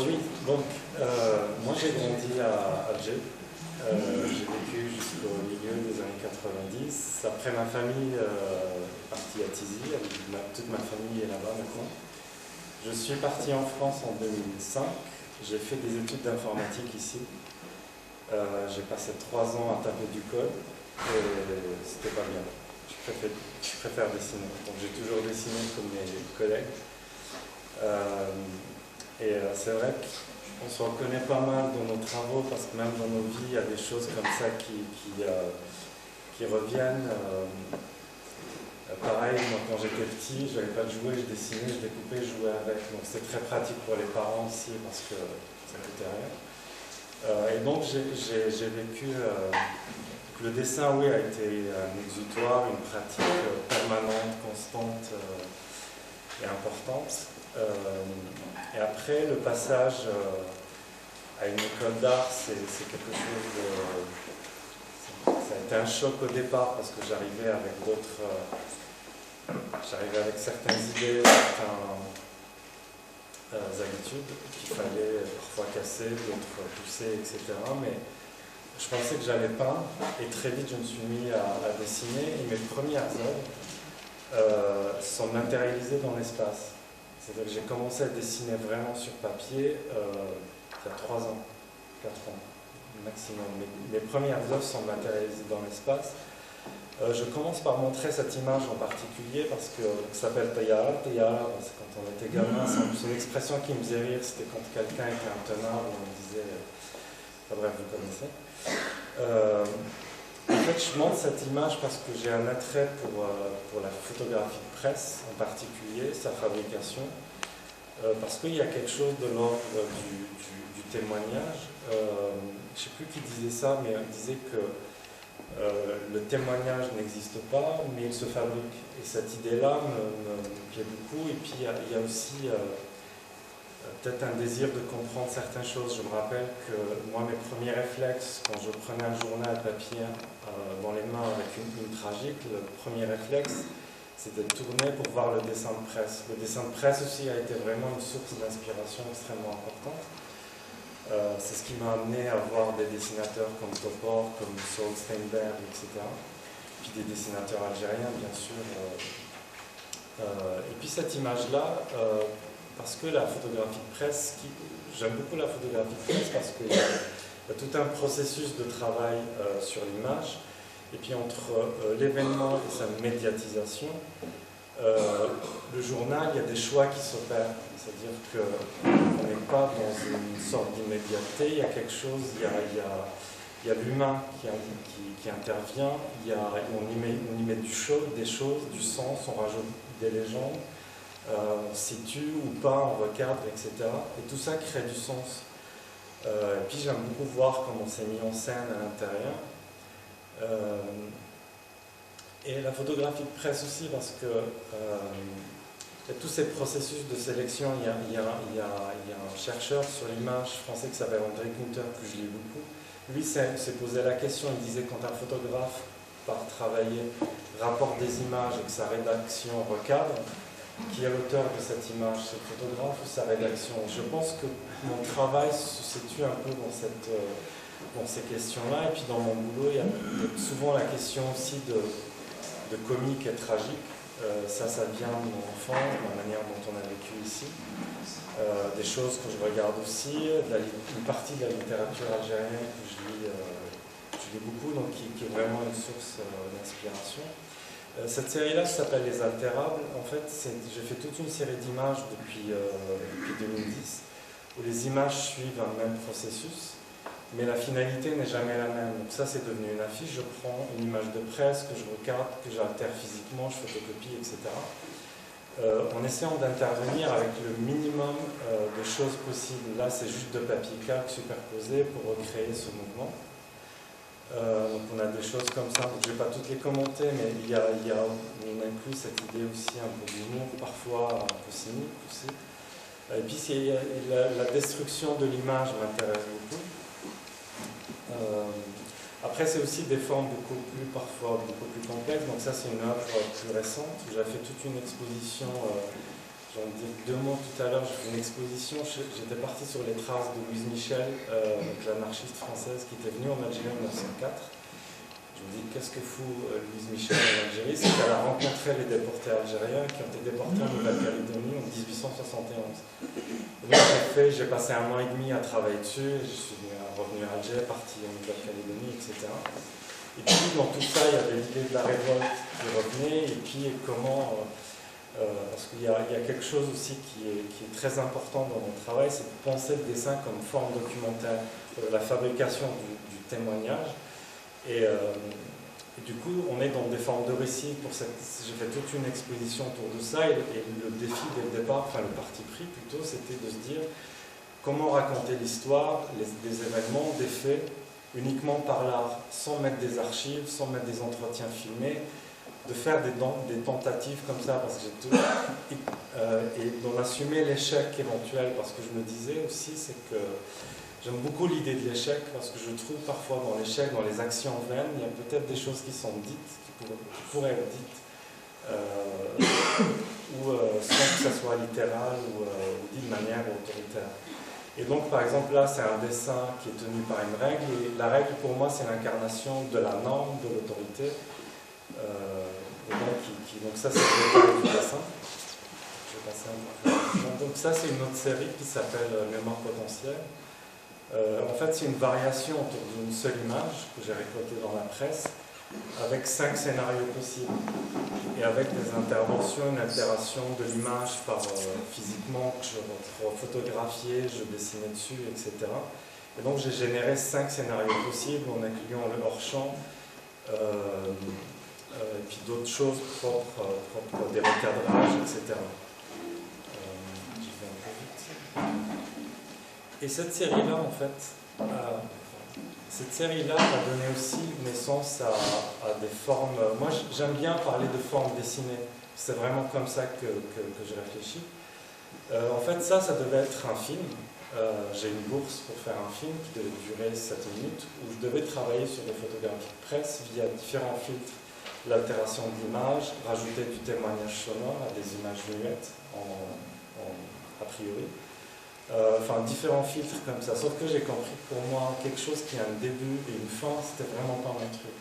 Oui, donc moi j'ai grandi à Alger. J'ai vécu jusqu'au milieu des années 90. Après ma famille est partie à Tizi, toute ma famille est là-bas maintenant. Je suis parti en France en 2005. J'ai fait des études d'informatique ici. J'ai passé 3 ans à taper du code et c'était pas bien. Je préfère dessiner. Donc j'ai toujours dessiné comme mes collègues. C'est vrai qu'on se reconnaît pas mal dans nos travaux parce que même dans nos vies, il y a des choses comme ça qui reviennent. Pareil, moi quand j'étais petit, je n'avais pas de jouets, je dessinais, je découpais, je jouais avec. Donc c'est très pratique pour les parents aussi parce que ça ne coûtait rien. Et donc j'ai vécu. Le dessin, oui, a été un exutoire, une pratique permanente, constante et importante. Et après, le passage à une école d'art, c'est quelque chose de... Ça a été un choc au départ parce que j'arrivais avec d'autres... j'arrivais avec certaines idées, certaines habitudes qu'il fallait parfois casser, d'autres pousser, etc. Mais je pensais que j'allais peindre et très vite je me suis mis à dessiner et mes premières œuvres sont matérialisées dans l'espace. C'est-à-dire que j'ai commencé à dessiner vraiment sur papier il y a 3 ans, 4 ans maximum. Mes premières œuvres sont matérialisées dans l'espace. Je commence par montrer cette image en particulier parce que ça s'appelle Tayara. Tayara, c'est quand on était gamin, c'est une expression qui me faisait rire, c'était quand quelqu'un était intenable, on disait, bref, vous connaissez. En fait, je montre cette image parce que j'ai un attrait pour la photographie de presse, en particulier, sa fabrication, parce qu'il y a quelque chose de l'ordre du témoignage. Je ne sais plus qui disait ça, mais il disait que le témoignage n'existe pas, mais il se fabrique. Et cette idée-là me plaît beaucoup. Et puis, il y a aussi peut-être un désir de comprendre certaines choses. Je me rappelle que moi, mes premiers réflexes, quand je prenais un journal papier dans les mains avec une tragique, le premier réflexe, c'était de tourner pour voir le dessin de presse. Le dessin de presse aussi a été vraiment une source d'inspiration extrêmement importante. C'est ce qui m'a amené à voir des dessinateurs comme Topor, comme Saul Steinberg, etc. Puis des dessinateurs algériens, bien sûr. Et puis cette image-là, parce que la photographie de presse, j'aime beaucoup la photographie de presse parce qu'il y a tout un processus de travail sur l'image, et puis entre l'événement et sa médiatisation, le journal, il y a des choix qui s'opèrent, c'est-à-dire qu'on n'est pas dans une sorte d'immédiateté, il y a quelque chose, il y a l'humain qui intervient, on y met des choses, du sens, on rajoute des légendes, on situe ou pas, on recadre, etc. Et tout ça crée du sens. Et puis j'aime beaucoup voir comment c'est mis en scène à l'intérieur. Et la photographie de presse aussi, parce que il y a tous ces processus de sélection. Il y a un chercheur sur l'image français qui s'appelle André Günther, que je lis beaucoup. Lui s'est posé la question, il disait quand un photographe part travailler, rapporte des images et que sa rédaction recadre, qui est l'auteur de cette image, c'est le photographe ou sa rédaction? Je pense que mon travail se situe un peu dans ces questions-là, et puis dans mon boulot, il y a souvent la question aussi de comique et tragique. Ça vient de mon enfance, de la manière dont on a vécu ici. Des choses que je regarde aussi, une partie de la littérature algérienne que je lis beaucoup, donc qui est vraiment une source d'inspiration. Cette série-là s'appelle Les Altérables. En fait, j'ai fait toute une série d'images depuis 2010, où les images suivent un même processus, mais la finalité n'est jamais la même. Donc ça, c'est devenu une affiche. Je prends une image de presse que je regarde, que j'altère physiquement, je photocopie, etc. En essayant d'intervenir avec le minimum de choses possibles. Là, c'est juste de papier calque superposé pour recréer ce mouvement. Donc on a des choses comme ça, donc je ne vais pas toutes les commenter, mais on inclut cette idée aussi un peu d'humour, parfois un peu cynique aussi. Et puis la destruction de l'image m'intéresse beaucoup. Après c'est aussi des formes parfois beaucoup plus complexes, donc ça c'est une œuvre plus récente, où j'ai fait toute une exposition j'en dis deux mots tout à l'heure. J'ai fait une exposition, j'étais parti sur les traces de Louise Michel, l'anarchiste française qui était venue en Algérie en 1904. Je me dis, qu'est-ce que fout Louise Michel en Algérie? C'est qu'elle a rencontré les déportés algériens qui ont été déportés en Nouvelle-Calédonie en 1871. Et donc j'ai passé 1 an et demi à travailler dessus, je suis revenu à Alger, parti en Nouvelle-Calédonie, etc. Et puis dans tout ça, il y avait l'idée de la révolte qui revenait, et puis comment... parce qu'il y a quelque chose aussi qui est très important dans mon travail, c'est de penser le dessin comme forme documentaire, la fabrication du témoignage. Et du coup, on est dans des formes de récits. J'ai fait toute une exposition autour de ça, et le défi dès le départ, enfin le parti pris plutôt, c'était de se dire comment raconter l'histoire, des événements, des faits, uniquement par l'art, sans mettre des archives, sans mettre des entretiens filmés, de faire des tentatives comme ça, parce que j'ai tout, et d'en assumer l'échec éventuel, parce que je me disais aussi, c'est que j'aime beaucoup l'idée de l'échec, parce que je trouve parfois dans l'échec, dans les actions vaines, il y a peut-être des choses qui sont dites, qui pourraient être dites, sans que ça soit littéral ou dit de manière autoritaire. Et donc, par exemple, là, c'est un dessin qui est tenu par une règle, et la règle, pour moi, c'est l'incarnation de la norme, de l'autorité. Et donc ça, c'est le détail du dessin. Je vais passer un peu. Donc ça, c'est une autre série qui s'appelle Mémoire potentielle. En fait, c'est une variation autour d'une seule image que j'ai récoltée dans la presse, avec 5 scénarios possibles, et avec des interventions, une altération de l'image par physiquement, que je photographiais, je dessinais dessus, etc. Et donc j'ai généré 5 scénarios possibles en incluant le hors-champ, et puis d'autres choses propres, des recadrages, etc. Je vais un peu vite. Et cette série-là, en fait, cette série-là a donné aussi naissance à des formes... Moi, j'aime bien parler de formes dessinées. C'est vraiment comme ça que je réfléchis. En fait, ça devait être un film. J'ai une bourse pour faire un film qui devait durer 7 minutes, où je devais travailler sur des photographies de presse via différents filtres, l'altération de l'image, rajouter du témoignage sonore à des images muettes, a priori. Enfin, différents filtres comme ça. Sauf que j'ai compris que pour moi, quelque chose qui a un début et une fin, c'était vraiment pas mon truc.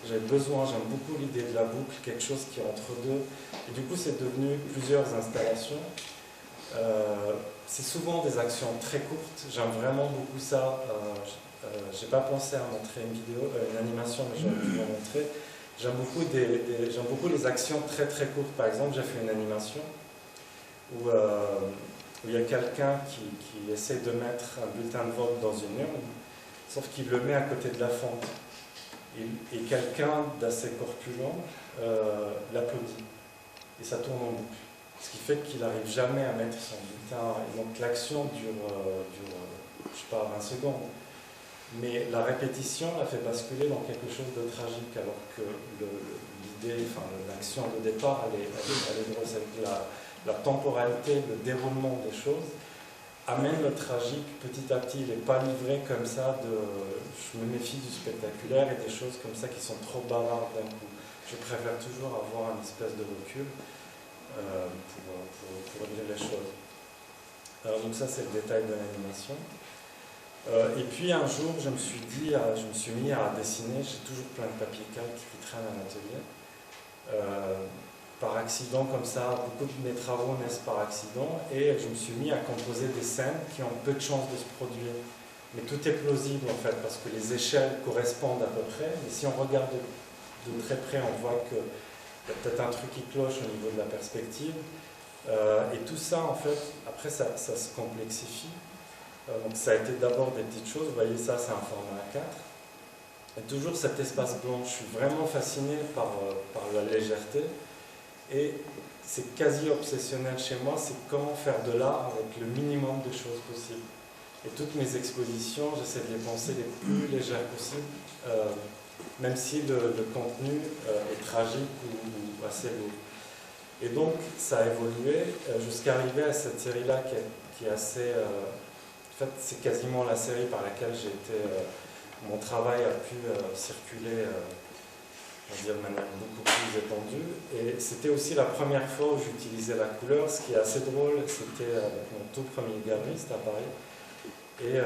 J'aime beaucoup l'idée de la boucle, quelque chose qui est entre deux. Et du coup, c'est devenu plusieurs installations. C'est souvent des actions très courtes. J'aime vraiment beaucoup ça. J'ai pas pensé à montrer une animation, mais j'aurais pu la montrer. J'aime beaucoup les actions très très courtes. Par exemple, j'ai fait une animation où il y a quelqu'un qui essaie de mettre un bulletin de vote dans une urne, sauf qu'il le met à côté de la fente. Et quelqu'un d'assez corpulent l'applaudit. Et ça tourne en boucle. Ce qui fait qu'il n'arrive jamais à mettre son bulletin. Et donc l'action dure je sais pas, 20 secondes. Mais la répétition la fait basculer dans quelque chose de tragique, alors que l'idée, enfin l'action de départ, elle est grosse. La temporalité, le déroulement des choses amène le tragique petit à petit. Il n'est pas livré comme ça je me méfie du spectaculaire et des choses comme ça qui sont trop bavardes d'un coup. Je préfère toujours avoir une espèce de recul pour lire les choses. Alors donc ça, c'est le détail de l'animation. Et puis un jour, je me suis mis à dessiner. J'ai toujours plein de papiers calques qui traînent à l'atelier. Par accident, comme ça, beaucoup de mes travaux naissent par accident, et je me suis mis à composer des scènes qui ont peu de chances de se produire. Mais tout est plausible en fait, parce que les échelles correspondent à peu près, mais si on regarde de très près, on voit qu'il y a peut-être un truc qui cloche au niveau de la perspective. Et tout ça, en fait, après ça se complexifie. Donc ça a été d'abord des petites choses, vous voyez ça, c'est un format A4. Et toujours cet espace blanc, je suis vraiment fasciné par la légèreté. Et c'est quasi obsessionnel chez moi, c'est comment faire de l'art avec le minimum de choses possibles. Et toutes mes expositions, j'essaie de les penser les plus légères possibles, même si le contenu est tragique ou assez lourd. Et donc, ça a évolué jusqu'à arriver à cette série-là qui est assez... en fait, c'est quasiment la série par laquelle mon travail a pu circuler. on va dire de manière beaucoup plus étendue. Et c'était aussi la première fois où j'utilisais la couleur. Ce qui est assez drôle, c'était avec mon tout premier galeriste à Paris. Et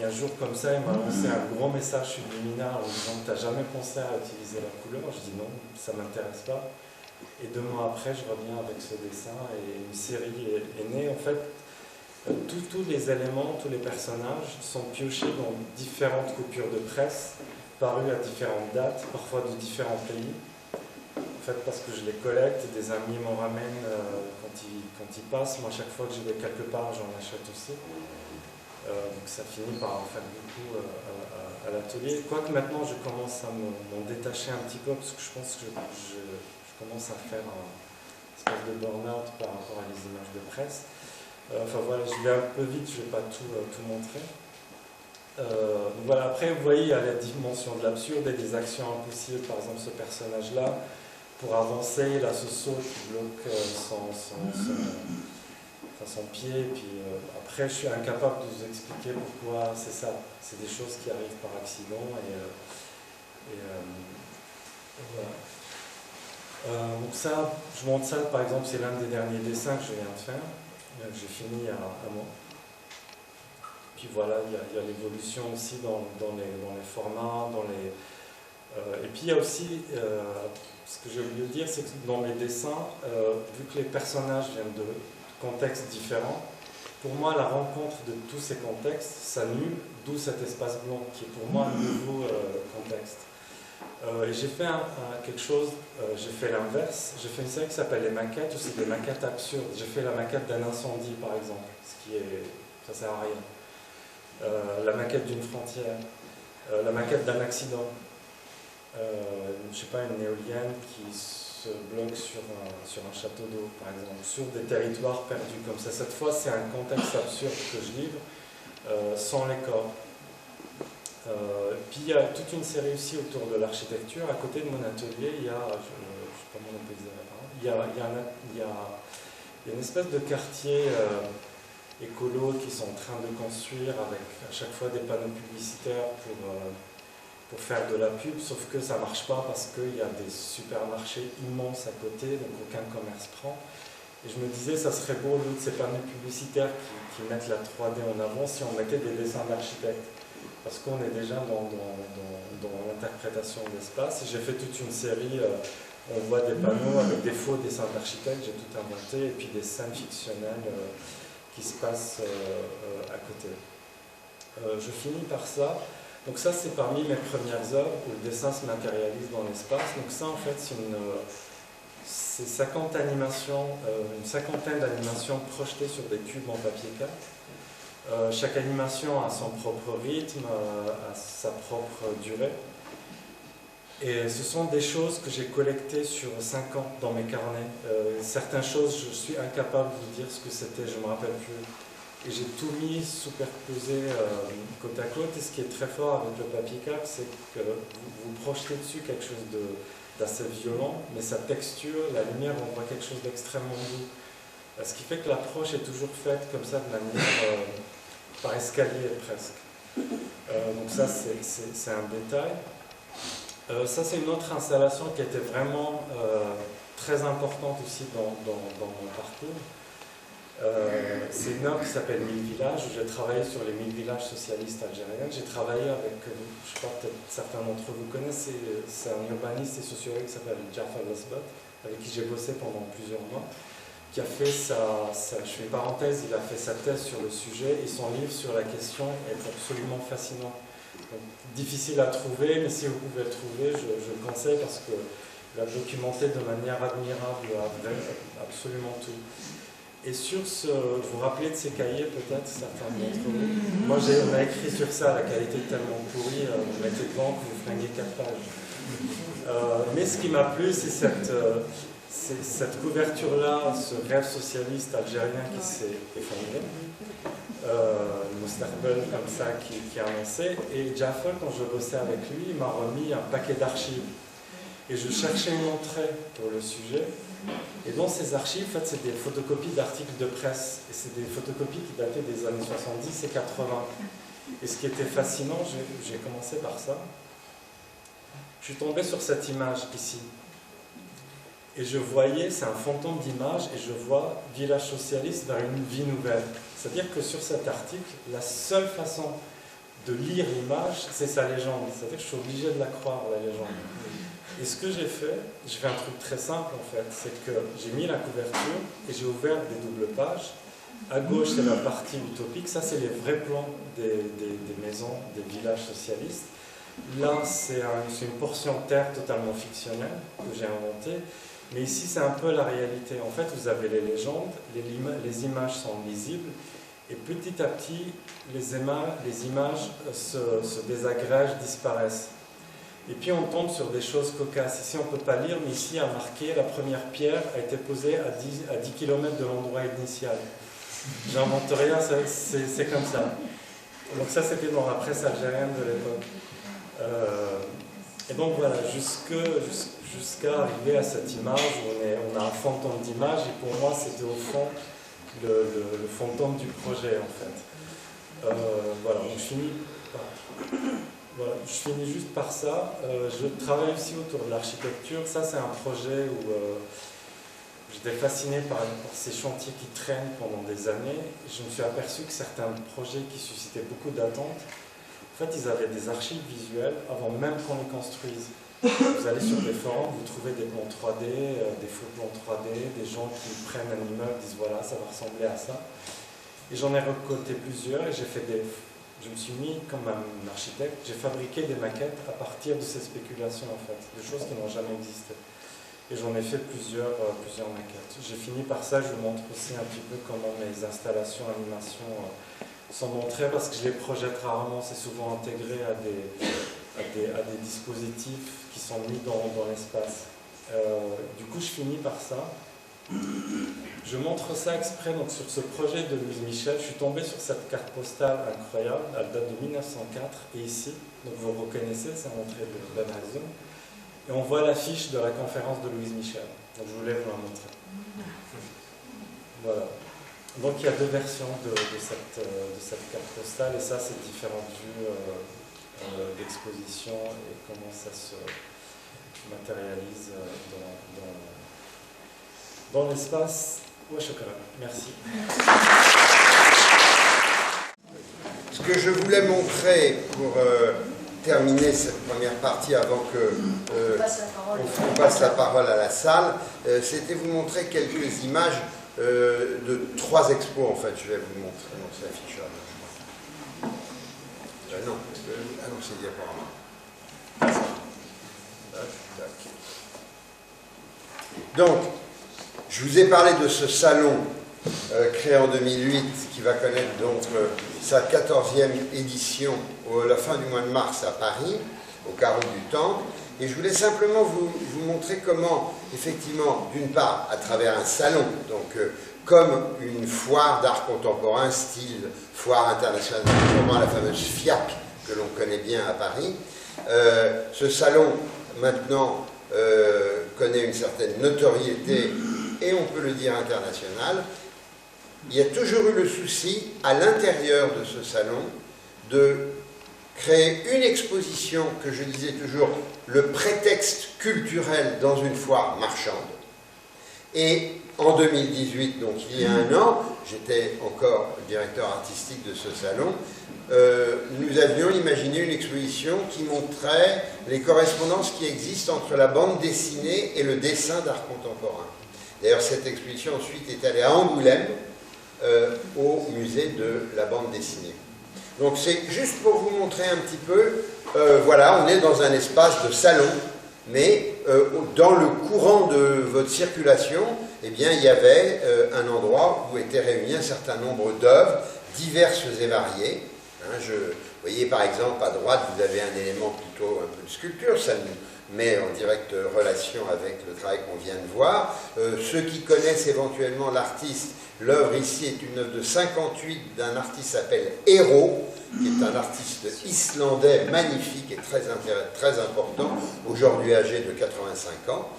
un jour comme ça, il m'a lancé un gros message subliminal en disant: t'as jamais pensé à utiliser la couleur? Je dis non, ça m'intéresse pas. Et 2 mois après, je reviens avec ce dessin et une série est née. En fait, tous les éléments, tous les personnages sont piochés dans différentes coupures de presse, parues à différentes dates, parfois de différents pays. En fait, parce que je les collecte, des amis m'en ramènent quand ils passent. Moi, chaque fois que je vais quelque part, j'en achète aussi. Donc ça finit par en faire beaucoup à l'atelier. Quoique maintenant, je commence à m'en détacher un petit peu, parce que je pense que je commence à faire un espèce de burn-out par rapport à les images de presse. Enfin voilà, je vais un peu vite, je ne vais pas tout montrer. Donc voilà, après vous voyez, il y a la dimension de l'absurde et des actions impossibles. Par exemple, ce personnage-là, pour avancer, il a ce saut qui bloque son pied. Et puis après, je suis incapable de vous expliquer pourquoi c'est ça. C'est des choses qui arrivent par accident. Voilà. Donc ça, je montre ça, par exemple, c'est l'un des derniers dessins que je viens de faire. J'ai fini à moi. Puis voilà, il y a l'évolution aussi dans les formats, et puis il y a aussi, ce que j'ai oublié de dire, c'est que dans mes dessins, vu que les personnages viennent de contextes différents, pour moi la rencontre de tous ces contextes s'annule, d'où cet espace blanc qui est pour moi un nouveau contexte. Et j'ai fait quelque chose, j'ai fait l'inverse, j'ai fait une série qui s'appelle les maquettes, aussi des maquettes absurdes. J'ai fait la maquette d'un incendie par exemple, ça sert à rien. La maquette d'une frontière, la maquette d'un accident, je sais pas, une éolienne qui se bloque sur un château d'eau par exemple, sur des territoires perdus comme ça. Cette fois c'est un contexte absurde que je livre, sans les corps. Puis il y a toute une série aussi autour de l'architecture. À côté de mon atelier, il y a, je sais pas comment on peut dire la parole, il y a une espèce de quartier écolo qui sont en train de construire avec à chaque fois des panneaux publicitaires pour faire de la pub, sauf que ça ne marche pas parce qu'il y a des supermarchés immenses à côté, donc aucun commerce prend. Et je me disais, ça serait beau, au lieu de ces panneaux publicitaires qui mettent la 3D en avant, si on mettait des dessins d'architectes. Parce qu'on est déjà dans l'interprétation de l'espace. J'ai fait toute une série, on voit des panneaux avec des faux dessins d'architectes, j'ai tout inventé, et puis des scènes fictionnelles qui se passent à côté. Je finis par ça. Donc ça, c'est parmi mes premières œuvres où le dessin se matérialise dans l'espace. Donc ça, en fait, c'est 50 animations, une cinquantaine d'animations projetées sur des cubes en papier 4. Chaque animation a son propre rythme, a sa propre durée. Et ce sont des choses que j'ai collectées sur 5 ans dans mes carnets. Certaines choses, je suis incapable de vous dire ce que c'était, je ne me rappelle plus. Et j'ai tout mis superposé côte à côte. Et ce qui est très fort avec le papier 4, c'est que vous projetez dessus quelque chose d'assez violent, mais sa texture, la lumière, on voit quelque chose d'extrêmement doux. Ce qui fait que l'approche est toujours faite comme ça, de manière par escalier presque. Donc ça, c'est un détail. Ça, c'est une autre installation qui était vraiment très importante aussi dans mon parcours. C'est une œuvre qui s'appelle 1000 villages, où j'ai travaillé sur les 1000 villages socialistes algériens. J'ai travaillé avec, je crois que certains d'entre vous connaissent, c'est un urbaniste et sociologue qui s'appelle Jafar Lasbot, avec qui j'ai bossé pendant plusieurs mois, qui a fait je fais une parenthèse, il a fait sa thèse sur le sujet, et son livre sur la question est absolument fascinant. Donc, difficile à trouver, mais si vous pouvez le trouver, je le conseille parce qu'il a documenté de manière admirable absolument tout. Et sur vous vous rappelez de ces cahiers peut-être, certains d'entre vous. Moi on a écrit sur ça, la qualité est tellement pourrie, vous mettez devant que vous fringuez 4 pages. Mais ce qui m'a plu, c'est cette couverture-là, ce rêve socialiste algérien qui s'est effondré. Mustaqbel comme ça qui a annoncé. Et Jafar, quand je bossais avec lui, il m'a remis un paquet d'archives. Et je cherchais une entrée pour le sujet. Et dans ces archives, en fait, c'est des photocopies d'articles de presse. Et c'est des photocopies qui dataient des années 70 et 80. Et ce qui était fascinant, j'ai commencé par ça. je suis tombé sur cette image ici. Et je voyais, c'est un fantôme d'image, et je vois village socialiste vers une vie nouvelle. C'est-à-dire que sur cet article, la seule façon de lire l'image, c'est sa légende. C'est-à-dire que je suis obligé de la croire, la légende. Et ce que j'ai fait un truc très simple en fait, c'est que j'ai mis la couverture et j'ai ouvert des doubles pages. À gauche, c'est la partie utopique, ça c'est les vrais plans des maisons, des villages socialistes. Là, c'est une portion de terre totalement fictionnelle que j'ai inventée. Mais ici, c'est un peu la réalité. En fait, vous avez les légendes, les images sont lisibles, et petit à petit, les images se désagrègent, disparaissent. Et puis, on tombe sur des choses cocasses. Ici, on ne peut pas lire, mais ici, il y a marqué, la première pierre a été posée à 10 km de l'endroit initial. J'invente rien, c'est comme ça. Donc ça, c'était dans la presse algérienne de l'époque. Et donc voilà, jusqu'à arriver à cette image où on a un fantôme d'image, et pour moi c'était au fond le fantôme du projet en fait. Voilà, donc je finis juste par ça. Je travaille aussi autour de l'architecture. Ça c'est un projet où j'étais fasciné par ces chantiers qui traînent pendant des années. Je me suis aperçu que certains projets qui suscitaient beaucoup d'attentes, en fait, ils avaient des archives visuelles avant même qu'on les construise. Vous allez sur des forums, vous trouvez des plans 3D, des faux plans 3D, des gens qui prennent un immeuble, disent voilà, ça va ressembler à ça. Et j'en ai récolté plusieurs et je me suis mis comme un architecte, j'ai fabriqué des maquettes à partir de ces spéculations en fait, des choses qui n'ont jamais existé. Et j'en ai fait plusieurs maquettes. J'ai fini par ça, je vous montre aussi un petit peu comment mes installations, animations sont montrées, parce que je les projette rarement, c'est souvent intégré à des dispositifs qui sont mis dans l'espace. Du coup, je finis par ça. Je montre ça exprès donc, sur ce projet de Louise Michel. Je suis tombé sur cette carte postale incroyable, elle date de 1904, et ici, donc vous reconnaissez, c'est montré de Ben Hazoun. Et on voit l'affiche de la conférence de Louise Michel. Donc je voulais vous la montrer. Voilà. Donc il y a deux versions de cette carte postale, et ça c'est différentes vues d'exposition et comment ça se matérialise dans l'espace. Ouais, chocolat. Merci. Ce que je voulais montrer pour terminer cette première partie avant que on passe la parole à la salle, c'était vous montrer quelques images de 3 expos en fait. Je vais vous montrer. Non, c'est l'affichage. Non, c'est le diaporama. Donc, je vous ai parlé de ce salon créé en 2008 qui va connaître donc sa 14e édition à la fin du mois de mars à Paris, au Carreau du Temple. Et je voulais simplement vous montrer comment, effectivement, d'une part, à travers un salon, donc comme une foire d'art contemporain, style foire internationale d'art contemporain, la fameuse FIAC que l'on connaît bien à Paris, ce salon, maintenant, connaît une certaine notoriété, et on peut le dire internationale. Il y a toujours eu le souci, à l'intérieur de ce salon, de créer une exposition, que je disais toujours, le prétexte culturel dans une foire marchande. Et en 2018, donc il y a un an, j'étais encore directeur artistique de ce salon, nous avions imaginé une exposition qui montrait les correspondances qui existent entre la bande dessinée et le dessin d'art contemporain. D'ailleurs, cette exposition ensuite est allée à Angoulême, au musée de la bande dessinée. Donc c'est juste pour vous montrer un petit peu, voilà, on est dans un espace de salon, mais dans le courant de votre circulation, eh bien, il y avait un endroit où étaient réunis un certain nombre d'œuvres diverses et variées. Hein, vous voyez par exemple à droite, vous avez un élément plutôt un peu de sculpture, ça nous met en directe relation avec le travail qu'on vient de voir. Ceux qui connaissent éventuellement l'artiste, l'œuvre ici est une œuvre de 58 d'un artiste qui s'appelle Héro, qui est un artiste islandais magnifique et très important, aujourd'hui âgé de 85 ans.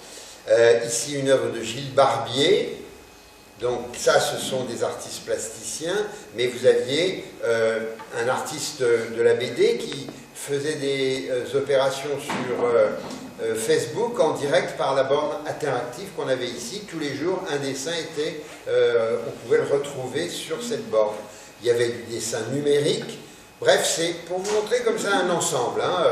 Ici une œuvre de Gilles Barbier. Donc ça, ce sont des artistes plasticiens, mais vous aviez un artiste de la BD qui faisait des opérations sur Facebook en direct par la borne interactive qu'on avait ici. Tous les jours, un dessin était, on pouvait le retrouver sur cette borne. Il y avait du dessin numérique. Bref, c'est pour vous montrer comme ça un ensemble. Hein.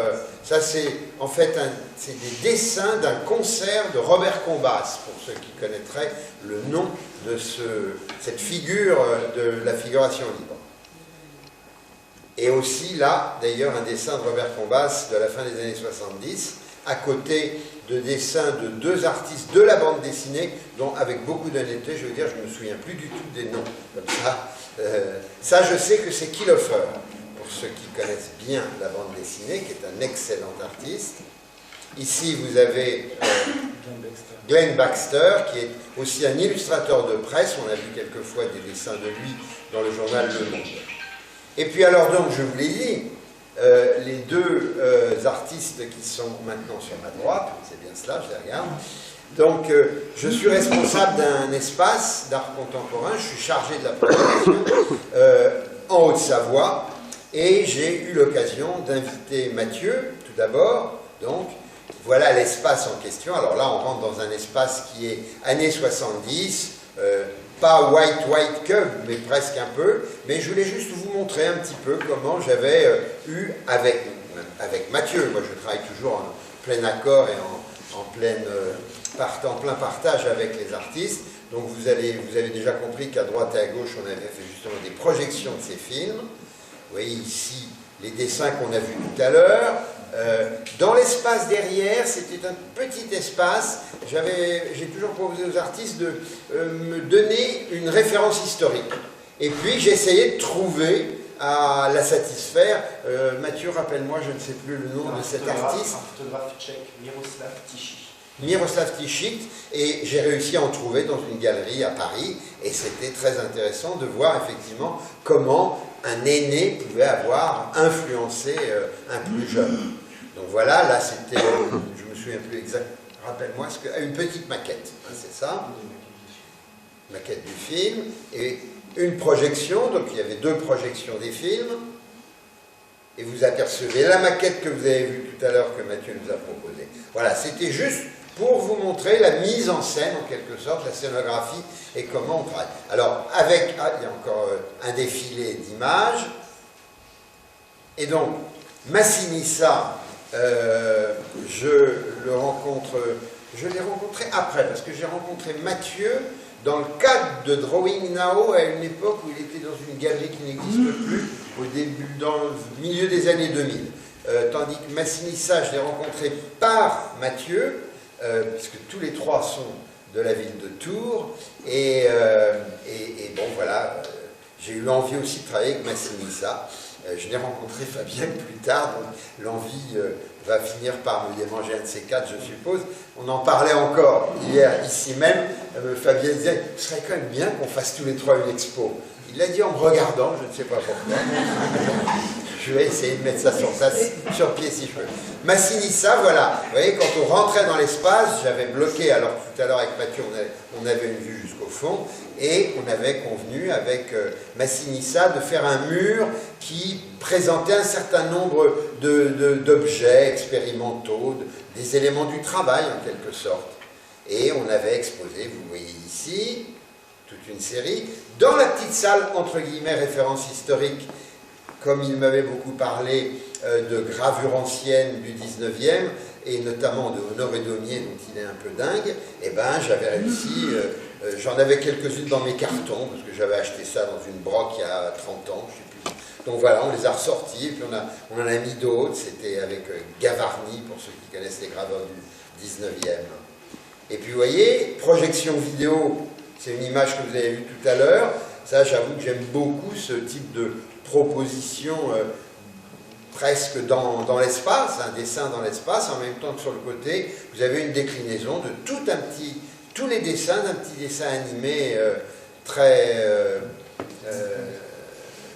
Ça, c'est en fait c'est des dessins d'un concert de Robert Combas, pour ceux qui connaîtraient le nom de cette figure de la figuration libre. Et aussi là, d'ailleurs, un dessin de Robert Combas de la fin des années 70, à côté de dessins de deux artistes de la bande dessinée, dont, avec beaucoup d'honnêteté, je veux dire, je ne me souviens plus du tout des noms. Comme ça, ça je sais que c'est Kiehlhofer, pour ceux qui connaissent bien la bande dessinée, qui est un excellent artiste. Ici, vous avez Glenn Baxter, qui est aussi un illustrateur de presse. On a vu quelquefois des dessins de lui dans le journal Le Monde. Et puis alors, donc, je vous l'ai dit, les deux artistes qui sont maintenant sur ma droite, c'est bien cela, je les regarde. Donc, je suis responsable d'un espace d'art contemporain, je suis chargé de la programmation en Haute-Savoie, et j'ai eu l'occasion d'inviter Mathieu, tout d'abord. Donc, voilà l'espace en question. Alors là, on rentre dans un espace qui est années 70, pas white cube, mais presque un peu. Mais je voulais juste vous montrer un petit peu comment j'avais eu avec Mathieu. Moi, je travaille toujours en plein accord et en plein partage avec les artistes. Donc vous avez déjà compris qu'à droite et à gauche, on avait fait justement des projections de ces films. Vous voyez ici les dessins qu'on a vus tout à l'heure. Dans l'espace derrière, c'était un petit espace. J'ai toujours proposé aux artistes de me donner une référence historique. Et puis j'essayais de trouver, à la satisfaire. Mathieu, rappelle-moi, je ne sais plus le nom de cet artiste. Un photographe tchèque, Miroslav Tichik. Miroslav Tichik, et j'ai réussi à en trouver dans une galerie à Paris, et c'était très intéressant de voir effectivement comment un aîné pouvait avoir influencé un plus jeune. Donc voilà, là c'était, je me souviens plus exact, rappelle-moi, une petite maquette, hein, c'est ça, maquette du film, et une projection, donc il y avait deux projections des films, et vous apercevez la maquette que vous avez vue tout à l'heure que Mathieu nous a proposée. Voilà, c'était juste pour vous montrer la mise en scène, en quelque sorte, la scénographie et comment on travaille. Alors, il y a encore un défilé d'images. Et donc, Massinissa, je l'ai rencontré après, parce que j'ai rencontré Mathieu dans le cadre de Drawing Now, à une époque où il était dans une galerie qui n'existe plus, dans le milieu des années 2000. Tandis que Massinissa, je l'ai rencontré par Mathieu, puisque tous les trois sont de la ville de Tours, et bon voilà, j'ai eu l'envie aussi de travailler avec Massinissa. Je l'ai rencontré Fabien plus tard, donc l'envie va finir par me démanger un de ces quatre, je suppose. On en parlait encore hier, ici même. Fabien disait, ce serait quand même bien qu'on fasse tous les trois une expo. Il l'a dit en me regardant, je ne sais pas pourquoi. Je vais essayer de mettre ça sur pied si je peux. Massinissa, voilà. Vous voyez, quand on rentrait dans l'espace, j'avais bloqué, alors tout à l'heure avec Mathieu, on avait une vue jusqu'au fond, et on avait convenu avec Massinissa de faire un mur qui présentait un certain nombre d'objets expérimentaux, des éléments du travail en quelque sorte. Et on avait exposé, vous voyez ici, toute une série, dans la petite salle, entre guillemets, référence historique, comme il m'avait beaucoup parlé de gravures anciennes du 19e, et notamment de Honoré Daumier, dont il est un peu dingue, et ben j'avais réussi, j'en avais quelques-unes dans mes cartons, parce que j'avais acheté ça dans une broc il y a 30 ans, je sais plus. Donc voilà, on les a ressortis, et puis on en a mis d'autres, c'était avec Gavarni, pour ceux qui connaissent les graveurs du 19e. Et puis vous voyez, projection vidéo, c'est une image que vous avez vue tout à l'heure. Ça, j'avoue que j'aime beaucoup ce type de proposition presque dans l'espace, un dessin dans l'espace, en même temps que sur le côté, vous avez une déclinaison de tous les dessins d'un petit dessin animé très...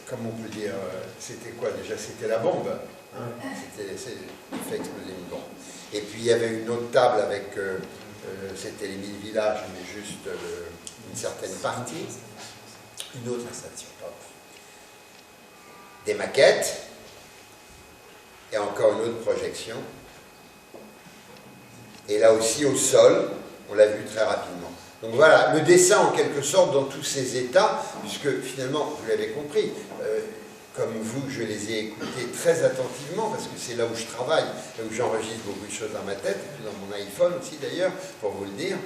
comment on peut dire, c'était quoi déjà? C'était la bombe. Hein, c'était fait exploser une bombe. Et puis il y avait une autre table avec... c'était les 1000 villages, mais juste une certaine partie. Une autre installation. Des maquettes. Et encore une autre projection. Et là aussi au sol, on l'a vu très rapidement. Donc voilà, le dessin en quelque sorte dans tous ces états, puisque finalement, vous l'avez compris, comme vous, je les ai écoutés très attentivement, parce que c'est là où je travaille, là où j'enregistre beaucoup de choses dans ma tête, et puis dans mon iPhone aussi d'ailleurs, pour vous le dire.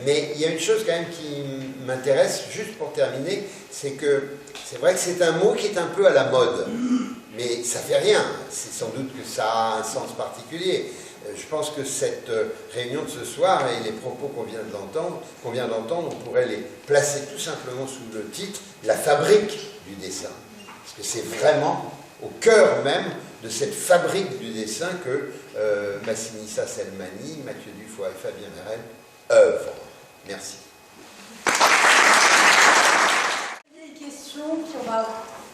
Mais il y a une chose quand même qui m'intéresse, juste pour terminer, c'est que c'est vrai que c'est un mot qui est un peu à la mode, mais ça fait rien, c'est sans doute que ça a un sens particulier. Je pense que cette réunion de ce soir et les propos qu'on vient d'entendre, on pourrait les placer tout simplement sous le titre « La fabrique du dessin ». Parce que c'est vraiment au cœur même de cette fabrique du dessin que Massinissa Selmani, Mathieu Dufoy et Fabien Merel œuvrent. Merci. Des questions qui aura,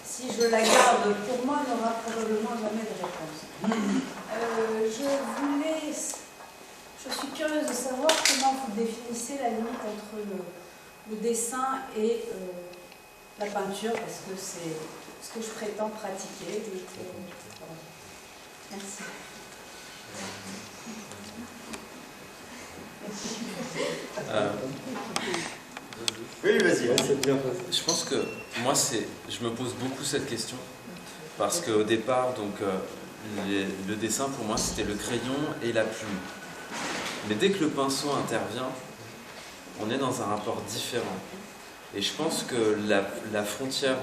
si je la garde pour moi, n'aura probablement jamais de réponse. Je suis curieuse de savoir comment vous définissez la limite entre le dessin et la peinture, parce que c'est ce que je prétends pratiquer. Merci. Oui, vas-y. Je pense que moi, je me pose beaucoup cette question, parce qu'au départ, donc, le dessin, pour moi, c'était le crayon et la plume. Mais dès que le pinceau intervient, on est dans un rapport différent. Et je pense que la frontière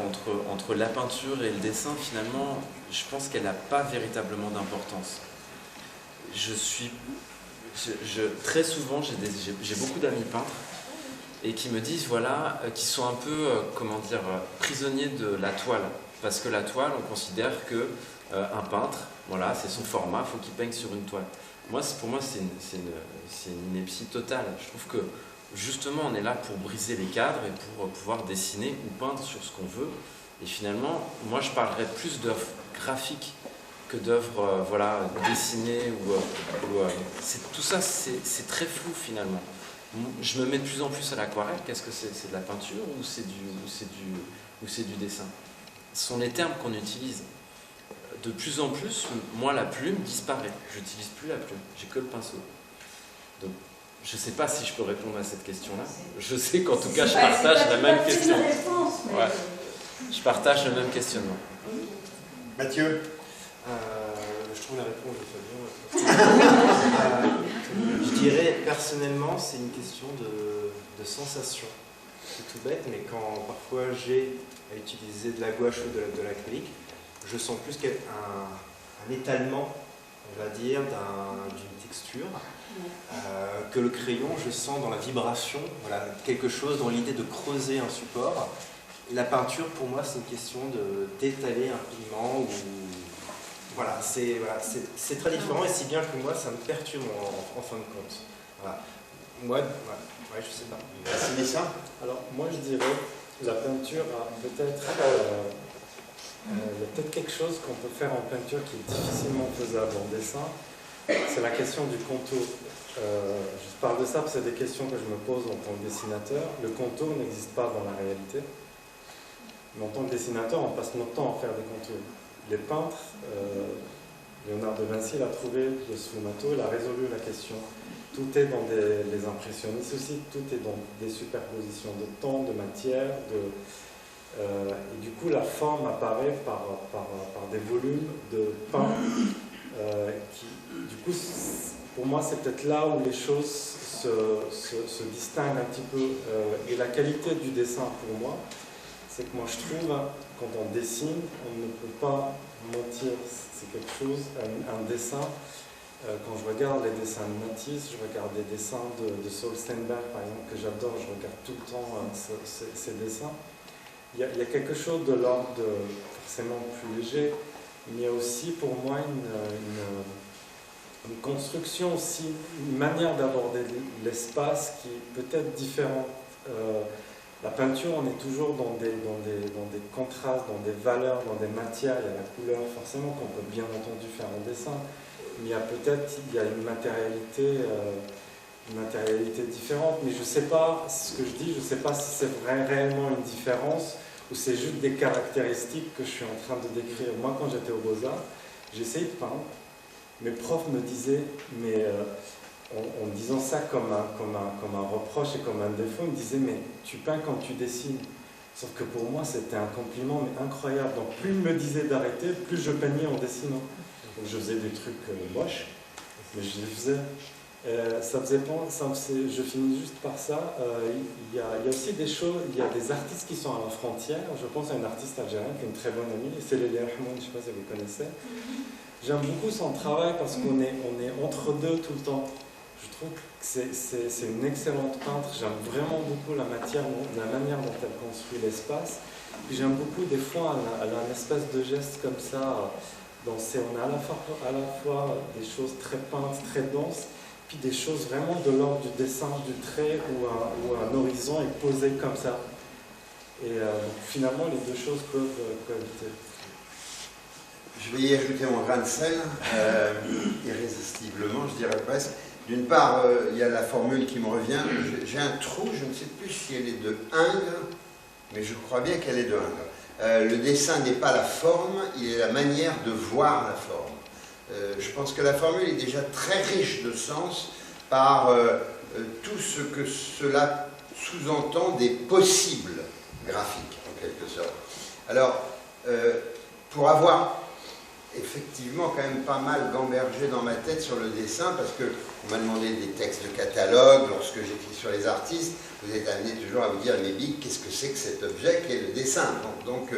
entre la peinture et le dessin, finalement, je pense qu'elle n'a pas véritablement d'importance. Très souvent, j'ai beaucoup d'amis peintres et qui me disent, voilà, qui sont un peu, comment dire, prisonniers de la toile. Parce que la toile, on considère que un peintre, voilà, c'est son format, il faut qu'il peigne sur une toile. Pour moi, c'est une ineptie totale. Je trouve que justement, on est là pour briser les cadres et pour pouvoir dessiner ou peindre sur ce qu'on veut. Et finalement, moi, je parlerais plus d'œuvres graphiques que d'œuvres voilà, dessinées. Tout ça, c'est très flou finalement. Je me mets de plus en plus à l'aquarelle. Qu'est-ce que c'est? C'est de la peinture ou c'est du dessin? Ce sont les termes qu'on utilise. De plus en plus, moi, la plume disparaît. Je n'utilise plus la plume, j'ai que le pinceau. Donc, je ne sais pas si je peux répondre à cette question-là. Je sais qu'en tout cas, je partage la même question. Ouais. Je partage le même questionnement. Mathieu, je trouve la réponse de Fabien. Je dirais, personnellement, c'est une question de sensation. C'est tout bête, mais quand parfois j'ai à utiliser de la gouache ou de l'acrylique, je sens plus un étalement, on va dire, d'une texture, que le crayon, je sens dans la vibration, voilà, quelque chose dans l'idée de creuser un support. La peinture, pour moi, c'est une question d'étaler un pigment. Voilà, c'est très différent, et si bien que moi, ça me perturbe en fin de compte. Voilà. Moi, ouais, je sais pas. c'est ça. Alors, moi, je dirais la peinture a peut-être... il y a peut-être quelque chose qu'on peut faire en peinture qui est difficilement faisable en dessin. C'est la question du contour. Je parle de ça parce que c'est des questions que je me pose en tant que dessinateur. Le contour n'existe pas dans la réalité. Mais en tant que dessinateur, on passe notre temps à faire des contours. Les peintres, Léonard de Vinci l'a trouvé, le sfumato, il a résolu la question. Tout est dans les impressionnistes aussi, tout est dans des superpositions de temps, de matière, et du coup, la forme apparaît par des volumes de pain qui, du coup, pour moi, c'est peut-être là où les choses se distinguent un petit peu. Et la qualité du dessin, pour moi, c'est que moi, je trouve, quand on dessine, on ne peut pas mentir. C'est quelque chose, un dessin. Quand je regarde les dessins de Matisse, je regarde des dessins de Saul Steinberg, par exemple, que j'adore, je regarde tout le temps ces dessins. Il y a quelque chose de l'ordre forcément plus léger, mais il y a aussi pour moi une construction aussi, une manière d'aborder l'espace qui est peut-être différente. La peinture, on est toujours dans des contrastes, dans des valeurs, dans des matières. Il y a la couleur forcément qu'on peut bien entendu faire en dessin, mais il y a une matérialité différente. Mais je ne sais pas, ce que je dis, je ne sais pas si c'est réellement une différence ou c'est juste des caractéristiques que je suis en train de décrire. Moi, quand j'étais au Beaux-Arts, j'essayais de peindre. Mes profs me disaient, mais en disant ça comme un reproche et comme un défaut, ils me disaient, mais tu peins quand tu dessines. Sauf que pour moi, c'était un compliment mais incroyable. Donc plus ils me disaient d'arrêter, plus je peignais en dessinant. Donc je faisais des trucs moches, mais je les faisais. Je finis juste par ça. Il y a aussi des choses, il y a des artistes qui sont à la frontière. Je pense à une artiste algérienne qui est une très bonne amie, c'est Lélia Rahmoun, je ne sais pas si vous connaissez. J'aime beaucoup son travail parce qu'on est entre deux tout le temps. Je trouve que c'est une excellente peintre. J'aime vraiment beaucoup la manière dont elle construit l'espace. Puis j'aime beaucoup, des fois, elle a un espèce de geste comme ça. On a à la fois des choses très peintes, très denses, puis des choses vraiment de l'ordre du dessin, du trait, où un horizon est posé comme ça. Et finalement, les deux choses peuvent cohabiter. Je vais y ajouter mon grain de sel, irrésistiblement, je dirais presque. D'une part, il y a la formule qui me revient. J'ai un trou, je ne sais plus si elle est de Ingres, mais je crois bien qu'elle est de Ingres. Le dessin n'est pas la forme, il est la manière de voir la forme. Je pense que la formule est déjà très riche de sens par tout ce que cela sous-entend des possibles graphiques, en quelque sorte. Alors, pour avoir effectivement quand même pas mal gambergé dans ma tête sur le dessin, parce qu'on m'a demandé des textes de catalogue, lorsque j'écris sur les artistes, vous êtes amené toujours à vous dire, mais Big, qu'est-ce que c'est que cet objet qu'est le dessin? Donc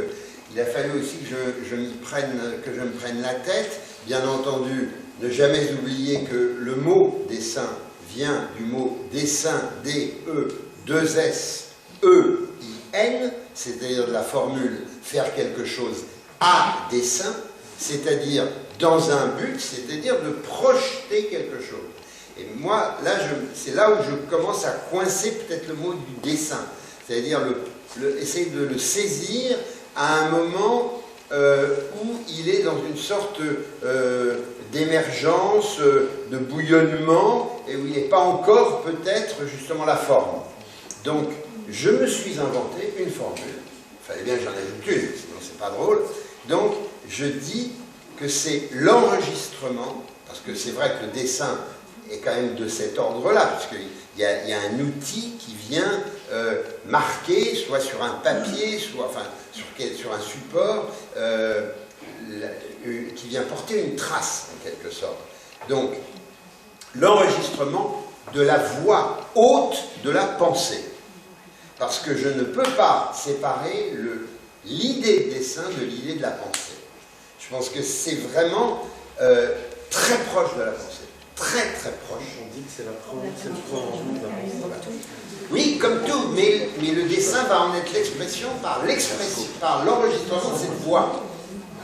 il a fallu aussi que je me prenne la tête. Bien entendu, ne jamais oublier que le mot dessin vient du mot dessin, D-E-2-S-E-I-N, c'est-à-dire de la formule faire quelque chose à dessein, c'est-à-dire dans un but, c'est-à-dire de projeter quelque chose. Et moi, là, c'est là où je commence à coincer peut-être le mot du dessin, c'est-à-dire essayer de le saisir à un moment où il est dans une sorte d'émergence, de bouillonnement, et où il n'est pas encore peut-être justement la forme. Donc, je me suis inventé une formule, il fallait bien que j'en ajoute une, sinon c'est pas drôle. Donc, je dis que c'est l'enregistrement, parce que c'est vrai que le dessin est quand même de cet ordre-là, parce qu'il y a un outil qui vient marquer, soit sur un papier, soit enfin, sur un support, qui vient porter une trace, en quelque sorte. Donc, l'enregistrement de la voix haute de la pensée. Parce que je ne peux pas séparer l'idée de dessin de l'idée de la pensée. Je pense que c'est vraiment très proche de la pensée. Très très proche. On dit que c'est le prolongement de la pensée. Oui, comme tout, mais le dessin va en être l'expression par l'enregistrement de cette voix.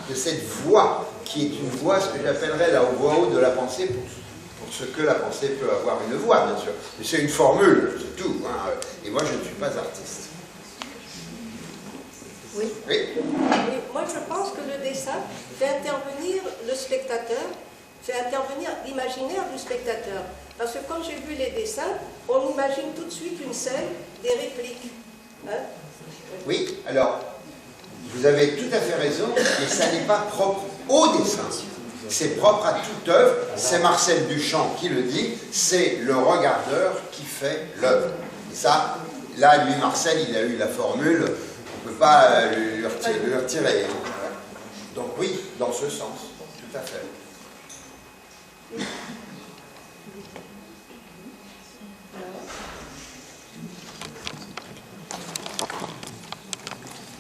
De cette voix, qui est une voix, ce que j'appellerais la voix haute de la pensée, pour ce que la pensée peut avoir une voix, bien sûr. Mais c'est une formule, c'est tout. Hein. Et moi, je ne suis pas artiste. Oui. Oui. Moi, je pense que le dessin fait intervenir le spectateur, fait intervenir l'imaginaire du spectateur. Parce que quand j'ai vu les dessins, on imagine tout de suite une scène, des répliques. Hein? Oui, alors, vous avez tout à fait raison, mais ça n'est pas propre au dessin. C'est propre à toute œuvre. C'est Marcel Duchamp qui le dit, c'est le regardeur qui fait l'œuvre. Et ça, là, lui, Marcel, il a eu la formule, on ne peut pas lui retirer. Donc oui, dans ce sens, tout à fait.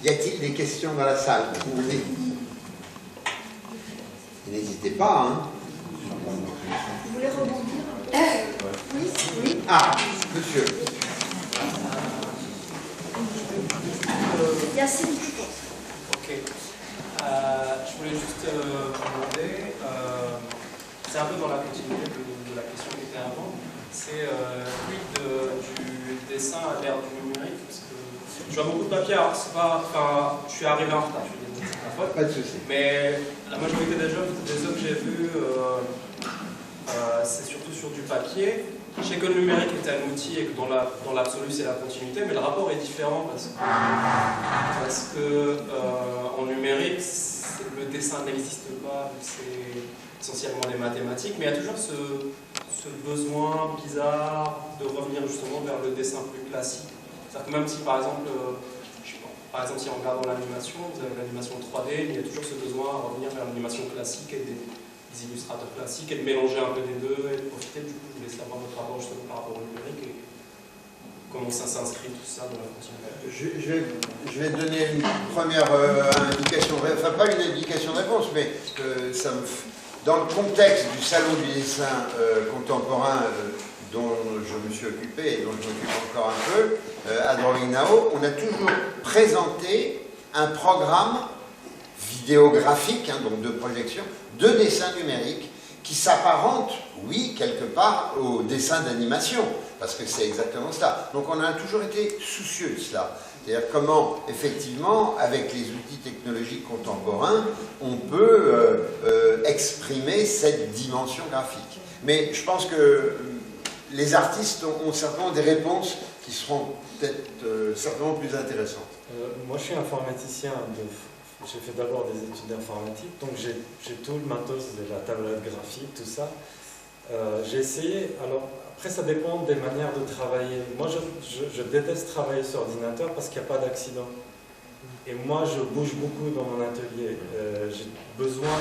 Y a-t-il des questions dans la salle? Oui. N'hésitez pas, hein. Vous voulez rebondir? Oui. Ah, monsieur. Yacine. Ok. Je voulais juste vous demander, c'est un peu dans la continuité de la question qui était avant, c'est du dessin à l'ère du numérique, parce que je vois beaucoup de papier, alors c'est pas, enfin, je suis arrivé en retard, je vais dire la faute. Pas de souci. Mais la majorité des œuvres que j'ai vues, c'est surtout sur du papier. Je sais que le numérique est un outil et que dans l'absolu c'est la continuité, mais le rapport est différent parce que en numérique, le dessin n'existe pas, c'est essentiellement des mathématiques, mais il y a toujours ce besoin bizarre de revenir justement vers le dessin plus classique. C'est-à-dire que même si par exemple, si en regardant l'animation, vous avez l'animation 3D, il y a toujours ce besoin à revenir vers l'animation classique et des illustrateurs classiques et de mélanger un peu des deux et de profiter. Du coup, je voulais savoir votre rapport justement par rapport au numérique et comment ça s'inscrit tout ça dans la continuité. Je vais donner une première indication, enfin pas une indication de réponse, mais dans le contexte du salon du dessin contemporain dont je me suis occupé et dont je m'occupe encore un peu, à Drawing Now, on a toujours présenté un programme vidéographique, donc de projection, de dessin numérique, qui s'apparente, oui, quelque part, au dessin d'animation, parce que c'est exactement ça. Donc on a toujours été soucieux de cela. C'est-à-dire comment, effectivement, avec les outils technologiques contemporains, on peut exprimer cette dimension graphique. Mais je pense que les artistes ont certainement des réponses qui seront peut-être certainement plus intéressantes. Moi, je suis informaticien. J'ai fait d'abord des études d'informatique, donc j'ai tout le matos de la tablette graphique, tout ça. J'ai essayé. Alors, après, ça dépend des manières de travailler. Moi, je déteste travailler sur ordinateur parce qu'il n'y a pas d'accident. Et moi, je bouge beaucoup dans mon atelier. J'ai besoin,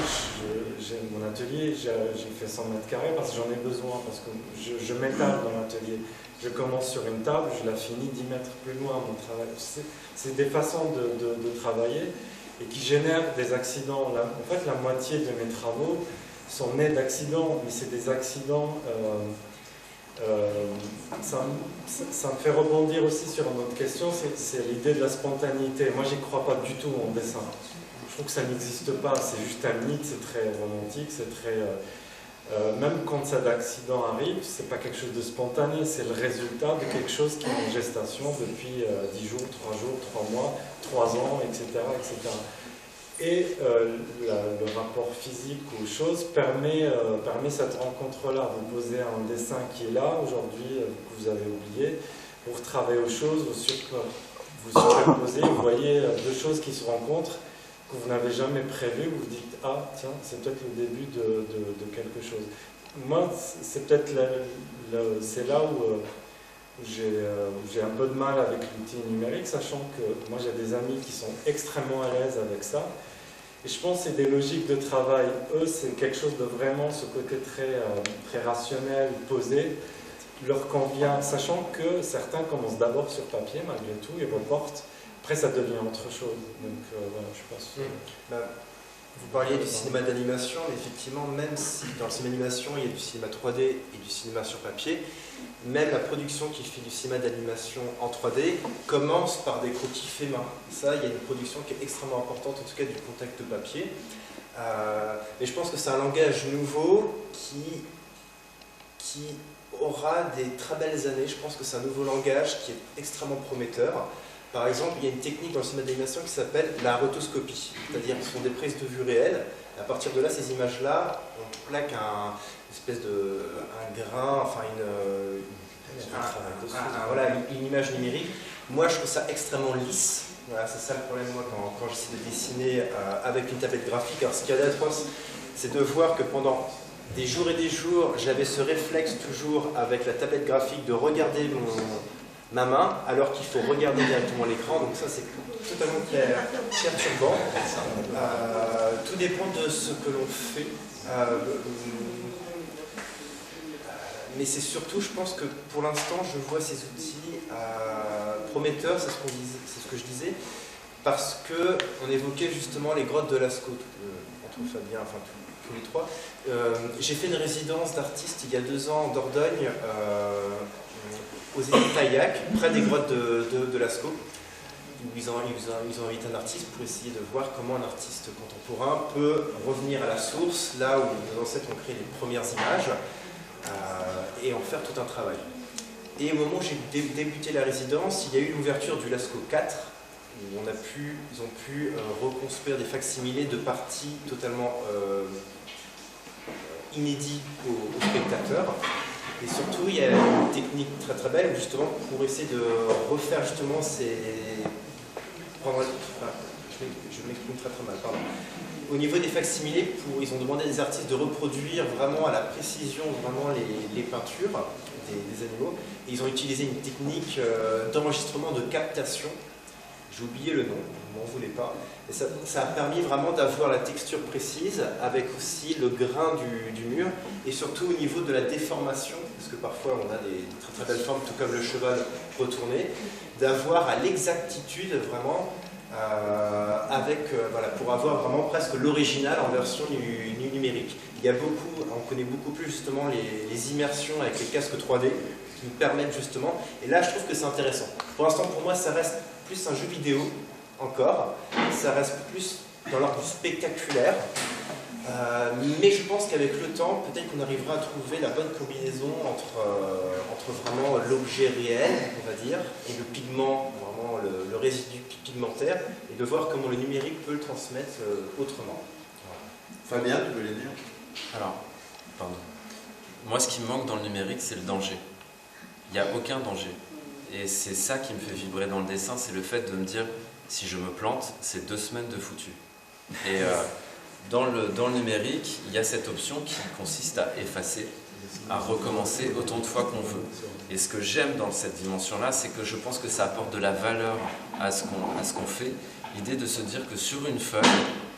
j'ai mon atelier, j'ai fait 100 mètres carrés parce que j'en ai besoin, parce que je m'étale dans l'atelier. Je commence sur une table, je la finis 10 mètres plus loin, mon travail. C'est des façons de travailler et qui génèrent des accidents. En fait, la moitié de mes travaux sont nés d'accidents, mais c'est des accidents... ça me fait rebondir aussi sur une autre question, c'est l'idée de la spontanéité. Moi, j'y crois pas du tout en dessin. Je trouve que ça n'existe pas, c'est juste un mythe, c'est très romantique, c'est très... même quand ça d'accident arrive, c'est pas quelque chose de spontané, c'est le résultat de quelque chose qui est en gestation depuis 10 jours, 3 jours, 3 mois, 3 ans, etc. etc. Et le rapport physique aux choses permet cette rencontre-là. Vous posez un dessin qui est là aujourd'hui, que vous avez oublié, vous retravaillez aux choses, vous superposez, vous voyez deux choses qui se rencontrent que vous n'avez jamais prévues, vous vous dites « Ah, tiens, c'est peut-être le début de quelque chose ». Moi, c'est peut-être c'est là où j'ai un peu de mal avec l'outil numérique, sachant que moi j'ai des amis qui sont extrêmement à l'aise avec ça. Et je pense que c'est des logiques de travail. Eux, c'est quelque chose de vraiment, ce côté très rationnel, posé, leur convient, sachant que certains commencent d'abord sur papier, malgré tout, et reportent. Après, ça devient autre chose. Donc, voilà, je pense. Vous parliez du cinéma d'animation, effectivement, même si dans le cinéma d'animation, il y a du cinéma 3D et du cinéma sur papier, même la production qui fait du cinéma d'animation en 3D commence par des croquis faits main. Ça, il y a une production qui est extrêmement importante, en tout cas du contact papier. Mais je pense que c'est un langage nouveau qui aura des très belles années. Je pense que c'est un nouveau langage qui est extrêmement prometteur. Par exemple, il y a une technique dans le cinéma d'animation qui s'appelle la rotoscopie, c'est-à-dire que ce sont des prises de vue réelles. À partir de là, ces images-là, on plaque un grain, enfin une image numérique. Moi, je trouve ça extrêmement lisse. Voilà, c'est ça le problème, moi, quand j'essaie de dessiner avec une tablette graphique. Alors, ce qu'il y a d'atroce, c'est de voir que pendant des jours et des jours, j'avais ce réflexe toujours avec la tablette graphique de regarder ma main, alors qu'il faut regarder directement l'écran, donc ça c'est totalement perturbant. Tout dépend de ce que l'on fait. Mais c'est surtout, je pense que pour l'instant, je vois ces outils prometteurs, c'est ce que je disais, parce qu'on évoquait justement les grottes de Lascaux, entre Fabien, enfin tous les trois. J'ai fait une résidence d'artiste il y a 2 ans en Dordogne, aux îles Taillac, près des grottes de Lascaux, où ils ont invité un artiste pour essayer de voir comment un artiste contemporain peut revenir à la source, là où nos ancêtres ont créé les premières images, et en faire tout un travail. Et au moment où j'ai débuté la résidence, il y a eu l'ouverture du Lascaux 4, où ils ont pu reconstruire des facsimilés de parties totalement inédites aux spectateurs. Et surtout, il y a une technique très très belle, justement, pour essayer de refaire justement je m'exprime très très mal, pardon. au niveau des facsimilés, ils ont demandé à des artistes de reproduire vraiment à la précision vraiment les peintures des animaux. Et ils ont utilisé une technique d'enregistrement de captation. J'ai oublié le nom, ne m'en voulez pas. Et ça a permis vraiment d'avoir la texture précise avec aussi le grain du mur et surtout au niveau de la déformation, parce que parfois on a des très très belles formes, tout comme le cheval retourné, d'avoir à l'exactitude vraiment voilà, pour avoir vraiment presque l'original en version numérique. Il y a beaucoup, on connaît beaucoup plus justement les immersions avec les casques 3D qui nous permettent justement, et là je trouve que c'est intéressant. Pour l'instant pour moi ça reste plus un jeu vidéo encore, ça reste plus dans l'ordre du spectaculaire, mais je pense qu'avec le temps, peut-être qu'on arrivera à trouver la bonne combinaison entre vraiment l'objet réel, on va dire, et le pigment, vraiment le résidu pigmentaire, et de voir comment le numérique peut le transmettre autrement. Fabien, tu veux les dire? Alors, pardon. Moi, ce qui me manque dans le numérique, c'est le danger. Il n'y a aucun danger. Et c'est ça qui me fait vibrer dans le dessin, c'est le fait de me dire, si je me plante, c'est 2 semaines de foutu. Et dans le numérique, il y a cette option qui consiste à effacer, à recommencer autant de fois qu'on veut. Et ce que j'aime dans cette dimension-là, c'est que je pense que ça apporte de la valeur à ce qu'on fait. L'idée de se dire que sur une feuille,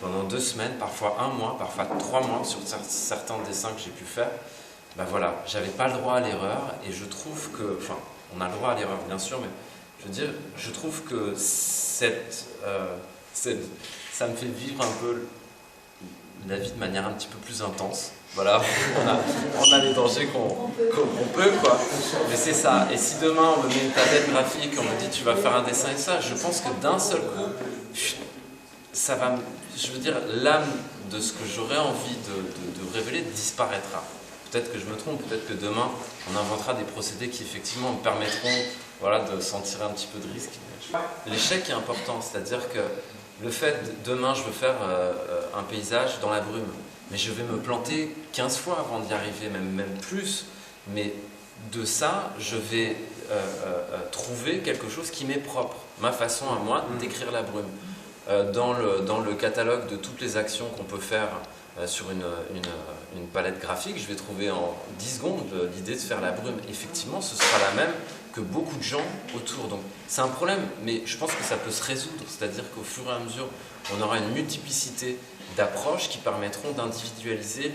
pendant 2 semaines, parfois 1 mois, parfois 3 mois, sur certains dessins que j'ai pu faire, ben voilà, j'avais pas le droit à l'erreur, et je trouve que, enfin, on a le droit à l'erreur bien sûr, mais je veux dire, je trouve que ça me fait vivre un peu la vie de manière un petit peu plus intense. Voilà, on a les dangers qu'on peut, quoi. Mais c'est ça. Et si demain on me met une tablette graphique, on me dit tu vas faire un dessin et ça, je pense que d'un seul coup, ça va, je veux dire, l'âme de ce que j'aurais envie de révéler disparaîtra. Peut-être que je me trompe, peut-être que demain on inventera des procédés qui effectivement me permettront, voilà, de sentir un petit peu de risque. L'échec est important, c'est-à-dire que le fait, demain je veux faire un paysage dans la brume, mais je vais me planter 15 fois avant d'y arriver, même plus. Mais de ça, je vais trouver quelque chose qui m'est propre, ma façon à moi d'écrire la brume. Dans le catalogue de toutes les actions qu'on peut faire sur une palette graphique, je vais trouver en 10 secondes l'idée de faire la brume. Effectivement, ce sera la même que beaucoup de gens autour. Donc c'est un problème, mais je pense que ça peut se résoudre. C'est-à-dire qu'au fur et à mesure, on aura une multiplicité d'approches qui permettront d'individualiser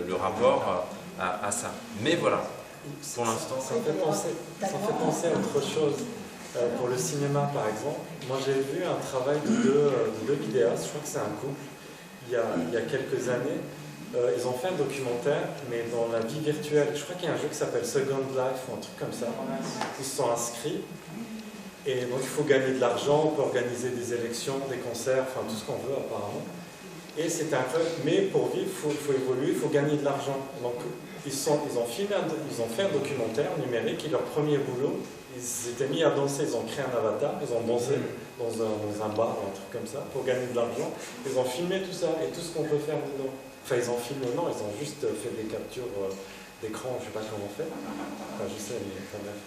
le rapport à ça. Mais voilà, pour l'instant... Ça me fait penser à autre chose. Pour le cinéma, par exemple, moi j'ai vu un travail de deux vidéastes, je crois que c'est un couple, il y a quelques années. Ils ont fait un documentaire, mais dans la vie virtuelle. Je crois qu'il y a un jeu qui s'appelle Second Life ou un truc comme ça. Ils se sont inscrits. Et donc il faut gagner de l'argent, on peut organiser des élections, des concerts, enfin tout ce qu'on veut apparemment. Et c'est un peu, mais pour vivre, il faut évoluer, il faut gagner de l'argent. Donc ils ont fait un documentaire numérique et leur premier boulot, ils s'étaient mis à danser, ils ont créé un avatar, ils ont dansé dans un bar ou un truc comme ça pour gagner de l'argent. Ils ont filmé tout ça et tout ce qu'on peut faire dedans. Enfin, ils ont filmé, non, ils ont juste fait des captures d'écran, je ne sais pas comment on fait. Enfin, je sais, mais quand même.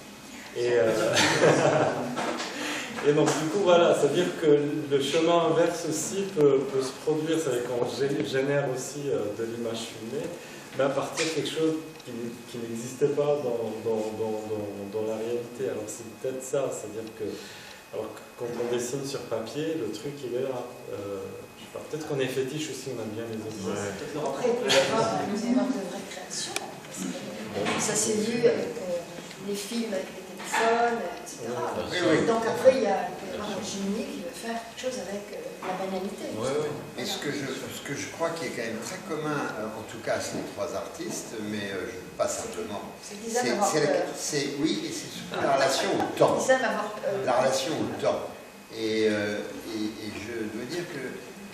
Et donc, du coup, voilà, c'est-à-dire que le chemin inverse aussi peut se produire, c'est-à-dire qu'on génère aussi de l'image filmée, mais à partir de quelque chose qui n'existait pas dans la réalité. Alors, c'est peut-être ça, c'est-à-dire que alors, quand on dessine sur papier, le truc, il est là. Peut-être qu'on est fétiche aussi, on aime bien les autres. Après, il peut y avoir une énorme de vraie création. Ça s'est vu avec les films, avec les téléphones, etc. Oui. Donc après, il y a un génie qui veut faire quelque chose avec la banalité. Et ce que je crois qui est quand même très commun, en tout cas à ces 3 artistes, mais pas simplement, c'est oui, et c'est surtout la relation au temps. La relation au temps. Et je dois dire que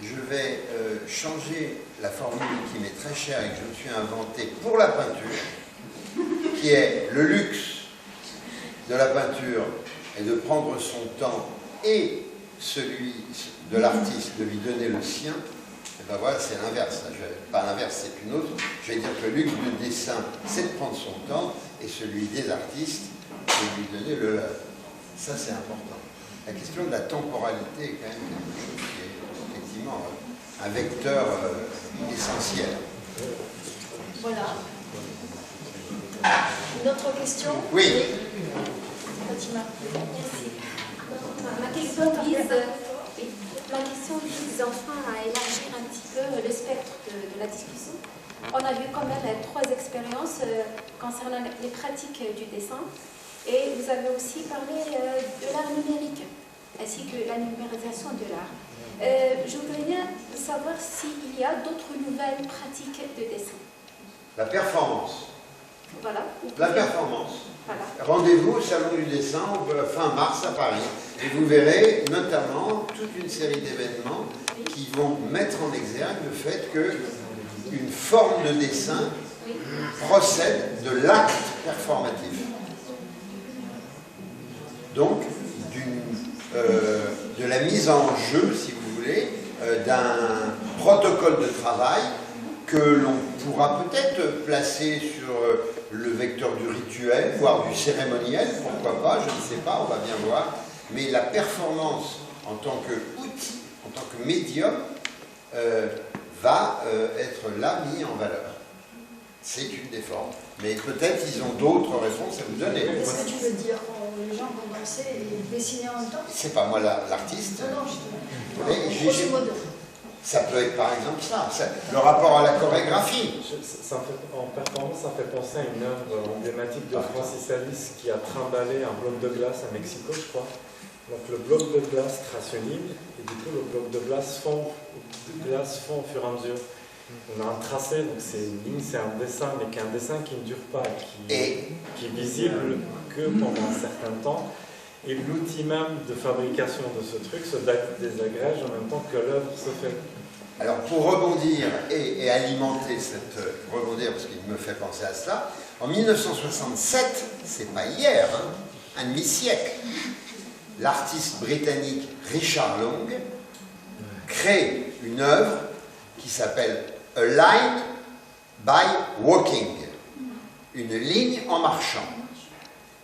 je vais changer la formule qui m'est très chère et que je me suis inventée pour la peinture, qui est le luxe de la peinture et de prendre son temps et celui de l'artiste, de lui donner le sien. Et ben voilà, c'est l'inverse. Pas l'inverse, c'est une autre. Je vais dire que le luxe du dessin, c'est de prendre son temps et celui des artistes, c'est de lui donner le leur. Ça, c'est important. La question de la temporalité est quand même quelque chose qui est effectivement un vecteur essentiel. Voilà. Une autre question? Oui. Fatima. Merci. Ma question vise enfin à élargir un petit peu le spectre de la discussion. On a vu quand même 3 expériences concernant les pratiques du dessin et vous avez aussi parlé de l'art numérique ainsi que la numérisation de l'art. Je voudrais bien savoir s'il y a d'autres nouvelles pratiques de dessin. La performance. Voilà. La performance. Voilà. Rendez-vous au Salon du Dessin fin mars à Paris. Et vous verrez notamment toute une série d'événements qui vont mettre en exergue le fait qu'une forme de dessin procède de l'acte performatif. Donc, de la mise en jeu, si vous voulez, d'un protocole de travail que l'on pourra peut-être placer sur le vecteur du rituel, voire du cérémoniel, pourquoi pas, je ne sais pas, on va bien voir. Mais la performance en tant qu'outil, en tant que médium, va être là mis en valeur. C'est une des formes. Mais peut-être ils ont d'autres réponses à vous donner. Qu'est-ce que tu veux dire quand les gens vont danser et dessiner en même temps? C'est pas moi l'artiste. Non, je Grosso modo. Ça peut être par exemple ça, le rapport à la chorégraphie. En performance, ça fait penser à une œuvre emblématique de Francis Alice qui a trimballé un bloc de glace à Mexico, je crois. Donc le bloc de glace trace une ligne, et du coup le bloc de glace fond au fur et à mesure. On a un tracé, donc c'est une ligne, c'est un dessin, mais qui est un dessin qui ne dure pas, qui est visible que pendant un certain temps. Et l'outil même de fabrication de ce truc se désagrège en même temps que l'œuvre se fait. Alors pour rebondir et alimenter rebondir parce qu'il me fait penser à cela, en 1967, c'est pas hier, hein, un demi-siècle, l'artiste britannique Richard Long crée une œuvre qui s'appelle A Line by Walking, une ligne en marchant.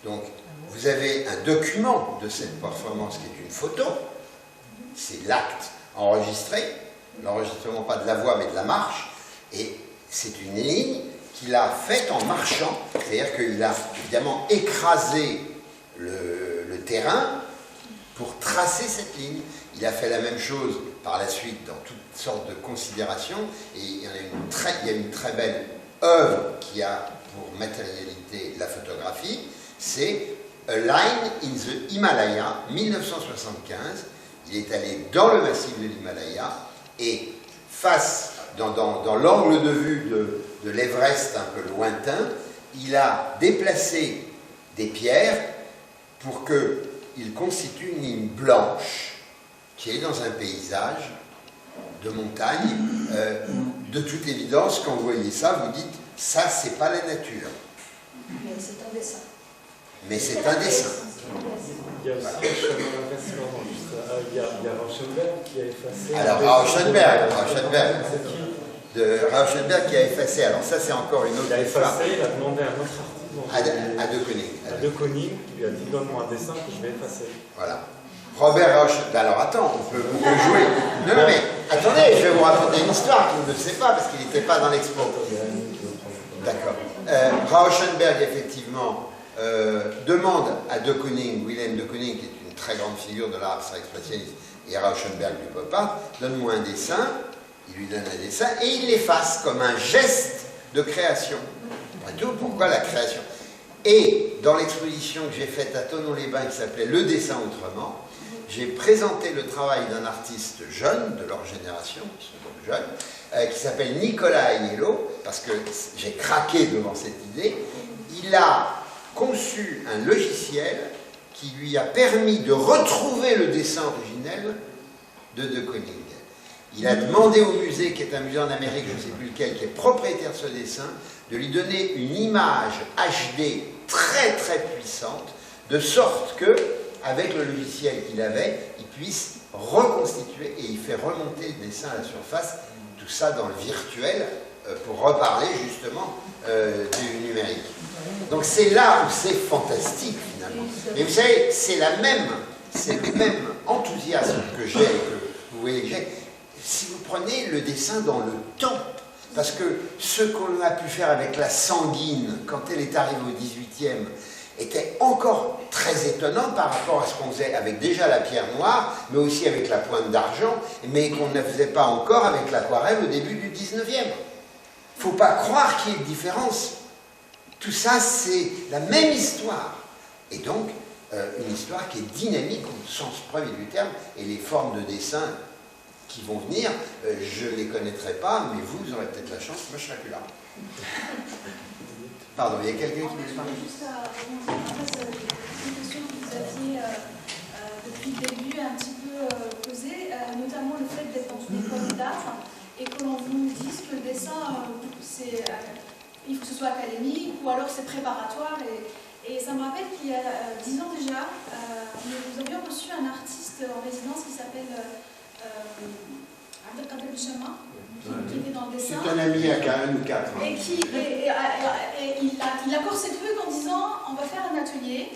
Donc vous avez un document de cette performance qui est une photo, c'est l'acte enregistré, l'enregistrement pas de la voix mais de la marche, et c'est une ligne qu'il a faite en marchant, c'est-à-dire qu'il a évidemment écrasé le terrain pour tracer cette ligne. Il a fait la même chose par la suite dans toutes sortes de considérations, et il y a une très belle œuvre qui a pour matérialité la photographie, c'est A Line in the Himalaya, 1975. Il est allé dans le massif de l'Himalaya et face, dans l'angle de vue de l'Everest un peu lointain, il a déplacé des pierres pour qu'il constitue une ligne blanche qui est dans un paysage de montagne. De toute évidence, quand vous voyez ça, vous dites, ça, c'est pas la nature. Mais c'est un dessin. Mais c'est un dessin. Il y a aussi il y a Rauschenberg qui a effacé. Alors Rauschenberg qui a effacé. Alors ça c'est encore une autre histoire. Il a effacé, histoire. il a demandé à un autre artiste. À De Koning. À De Koning, il lui a dit donne-moi un dessin que je vais effacer. Voilà. Robert Rauschenberg. Alors attends, on peut jouer. Non mais attendez, je vais vous raconter une histoire qu'il ne sait pas parce qu'il n'était pas dans l'expo. D'accord. Rauschenberg effectivement demande à De Koning, Willem De Koning, qui est une très grande figure de l'art abstrait expressionniste, et Rauschenberg ne peut pas, donne-moi un dessin, il lui donne un dessin, et il l'efface comme un geste de création. Après tout, pourquoi la création? Et dans l'exposition que j'ai faite à Thonon-les-Bains, qui s'appelait Le dessin autrement, j'ai présenté le travail d'un artiste jeune, de leur génération, qui sont donc jeunes, qui s'appelle Nicolas Agnello, parce que j'ai craqué devant cette idée. Il a conçu un logiciel qui lui a permis de retrouver le dessin originel de Koning. Il a demandé au musée, qui est un musée en Amérique, je ne sais plus lequel, qui est propriétaire de ce dessin, de lui donner une image HD très très puissante, de sorte que, avec le logiciel qu'il avait, il puisse reconstituer, et il fait remonter le dessin à la surface, tout ça dans le virtuel, pour reparler justement du numérique. Donc c'est là où c'est fantastique finalement. Mais vous savez, c'est le même enthousiasme que j'ai, que vous voyez que j'ai. si vous prenez le dessin dans le temps, parce que ce qu'on a pu faire avec la sanguine, quand elle est arrivée au XVIIIe, était encore très étonnant par rapport à ce qu'on faisait avec déjà la pierre noire, mais aussi avec la pointe d'argent, mais qu'on ne faisait pas encore avec l'aquarelle au début du XIXe. Il ne faut pas croire qu'il y ait une différence. Tout ça, c'est la même histoire. Et donc, une histoire qui est dynamique au sens premier du terme, et les formes de dessin qui vont venir, je ne les connaîtrai pas, mais vous aurez peut-être la chance, moi je ne serai plus là. Pardon, il y a quelqu'un qui veut parler? Juste à rebondir, une question que vous aviez depuis le début un petit peu posée, notamment le fait d'être dans une école d'art et que l'on vous dise que le dessin, il faut que ce soit académique ou alors c'est préparatoire. Et ça me rappelle qu'il y a 10 ans déjà, nous avions reçu un artiste en résidence qui s'appelle Abdelkader Bichama, qui était dans le dessin. C'est un ami à Karen ou 4. Et il a corsé le truc en disant on va faire un atelier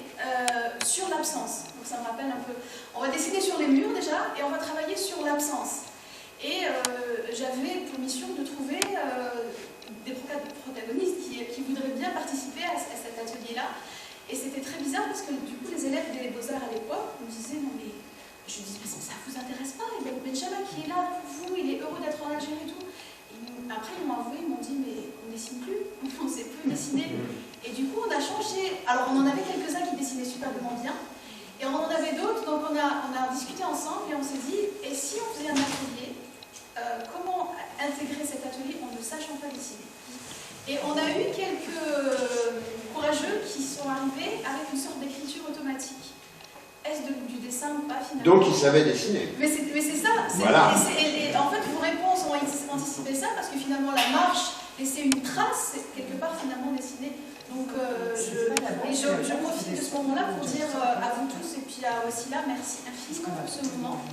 sur l'absence. Donc ça me rappelle un peu. On va dessiner sur les murs déjà et on va travailler sur l'absence. Et j'avais pour mission de trouver des protagonistes qui voudraient bien participer à cet atelier-là. Et c'était très bizarre parce que du coup les élèves des Beaux-Arts à l'époque me disaient non mais. Je lui dis, mais ça ne vous intéresse pas, Ben Benjamin qui est là pour vous, il est heureux d'être en Algérie et tout. Et après, ils m'ont envoyé, ils m'ont dit, mais on ne dessine plus, on ne sait plus dessiner. Et du coup, on a changé. Alors, on en avait quelques-uns qui dessinaient superbement bien, et on en avait d'autres, donc on a discuté ensemble et on s'est dit, et si on faisait un atelier, comment intégrer cet atelier en ne sachant pas dessiner? Et on a eu quelques courageux qui sont arrivés avec une sorte d'écriture automatique. Est-ce du dessin ou pas finalement? Donc ils savaient dessiner. Mais c'est ça. Voilà. Et en fait, vos réponses ont anticipé ça parce que finalement la marche, laisser une trace, c'est quelque part finalement dessiner. Donc je profite de ce moment-là pour dire à vous tous et puis à Wassila, merci infiniment pour ce moment.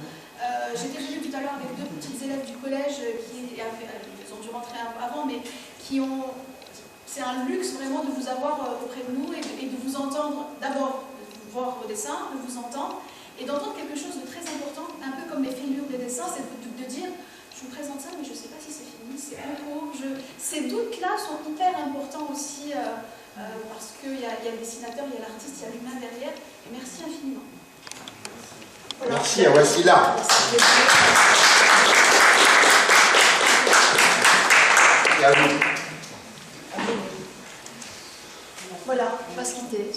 J'étais venue tout à l'heure avec 2 petites élèves du collège qui ont dû rentrer avant, mais qui ont... C'est un luxe vraiment de vous avoir auprès de nous et de vous entendre d'abord. Voir vos dessins, de vous entendre, et d'entendre quelque chose de très important, un peu comme les fêlures des dessins, c'est de dire, je vous présente ça, mais je ne sais pas si c'est fini, c'est en cours. Ces doutes-là sont hyper importants aussi, parce qu'il y a le dessinateur, il y a l'artiste, il y a l'humain derrière, et merci infiniment. Voilà. Merci à Wassila. Et à vous. Voilà, on va se quitter.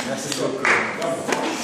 Merci beaucoup.